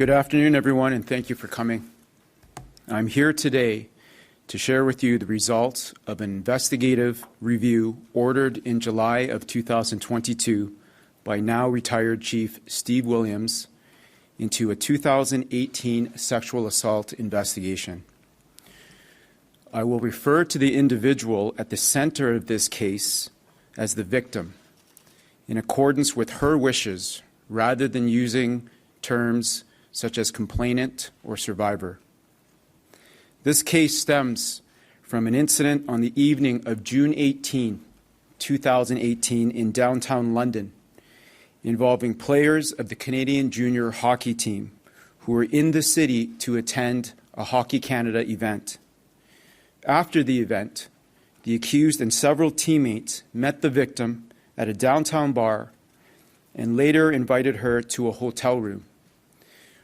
Good afternoon, everyone, and thank you for coming. I'm here today to share with you the results of an investigative review ordered in July of 2022 by now retired Chief Steve Williams into a 2018 sexual assault investigation. I will refer to the individual at the center of this case as the victim, in accordance with her wishes, rather than using terms such as complainant or survivor. This case stems from an incident on the evening of June 18, 2018 in downtown London, involving players of the Canadian junior hockey team who were in the city to attend a Hockey Canada event. After the event, the accused and several teammates met the victim at a downtown bar and later invited her to a hotel room,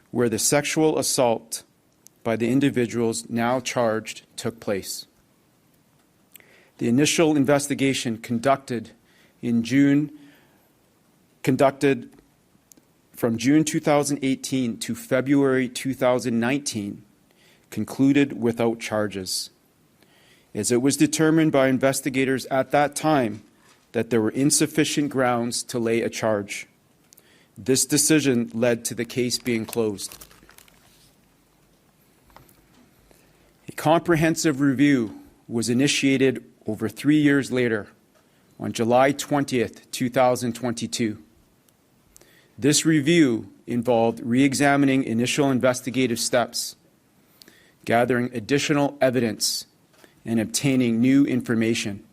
where the sexual assault by the individuals now charged took place. The initial investigation conducted from June 2018 to February 2019 concluded without charges, as it was determined by investigators at that time that there were insufficient grounds to lay a charge. This decision led to the case being closed. A comprehensive review was initiated over 3 years later, on July 20th, 2022. This review involved re-examining initial investigative steps, gathering additional evidence, and obtaining new information.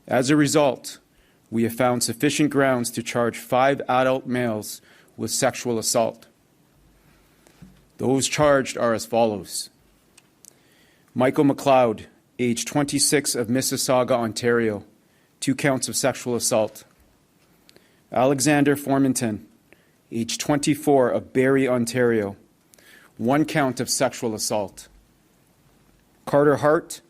As a result, we have found sufficient grounds to charge 5 adult males with sexual assault. Those charged are as follows: Michael McLeod, age 26, of Mississauga, Ontario, 2 counts of sexual assault. Alexander Formanton, age 24, of Barrie, Ontario, 1 count of sexual assault. Carter Hart,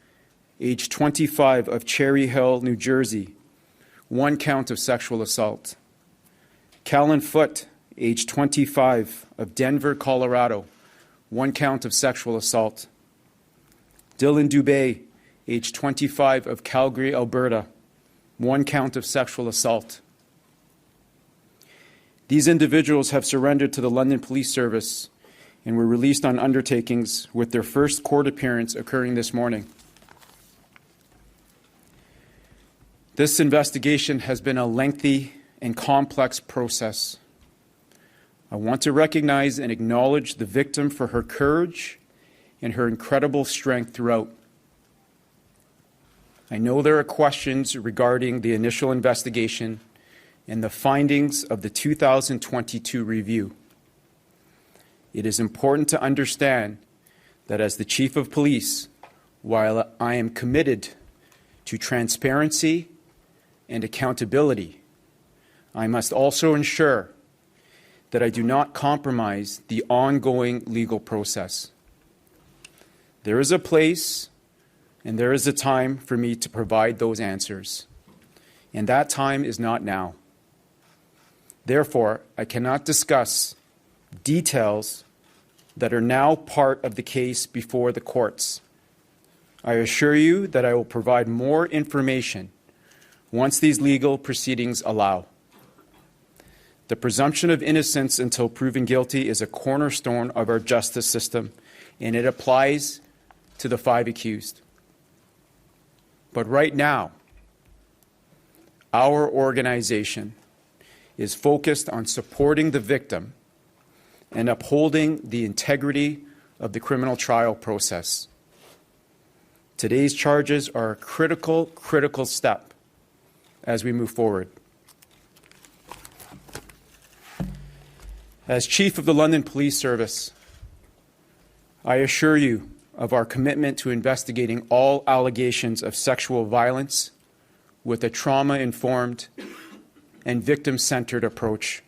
age 25, of Cherry Hill, New Jersey, 1 count of sexual assault. Callan Foote, age 25, of Denver, Colorado, 1 count of sexual assault. Dylan Dubé, age 25, of Calgary, Alberta, 1 count of sexual assault. These individuals have surrendered to the London Police Service and were released on undertakings, with their first court appearance occurring this morning. This investigation has been a lengthy and complex process. I want to recognize and acknowledge the victim for her courage and her incredible strength throughout. I know there are questions regarding the initial investigation and the findings of the 2022 review. It is important to understand that as the Chief of Police, while I am committed to transparency and accountability, I must also ensure that I do not compromise the ongoing legal process. There is a place and there is a time for me to provide those answers, and that time is not now. Therefore, I cannot discuss details that are now part of the case before the courts. I assure you that I will provide more information once these legal proceedings allow. The presumption of innocence until proven guilty is a cornerstone of our justice system, and it applies to the 5 accused. But right now, our organization is focused on supporting the victim and upholding the integrity of the criminal trial process. Today's charges are a critical step as we move forward. As Chief of the London Police Service, I assure you of our commitment to investigating all allegations of sexual violence with a trauma-informed and victim-centered approach.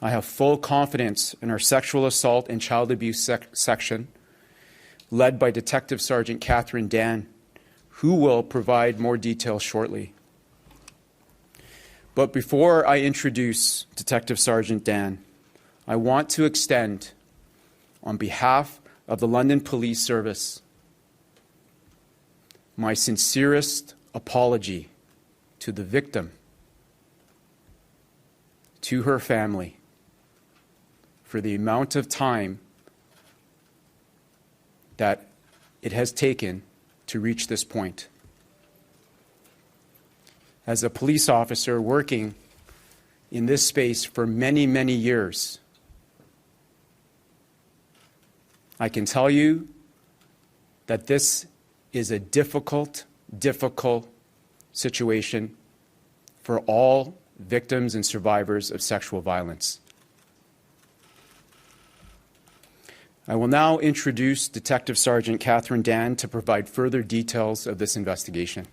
I have full confidence in our sexual assault and child abuse section, led by Detective Sergeant Catherine Dan, who will provide more details shortly. But before I introduce Detective Sergeant Dan, I want to extend on behalf of the London Police Service, my sincerest apology to the victim, to her family, for the amount of time that it has taken to reach this point. As a police officer working in this space for many, many years, I can tell you that this is a difficult situation for all victims and survivors of sexual violence. I will now introduce Detective Sergeant Catherine Dan to provide further details of this investigation.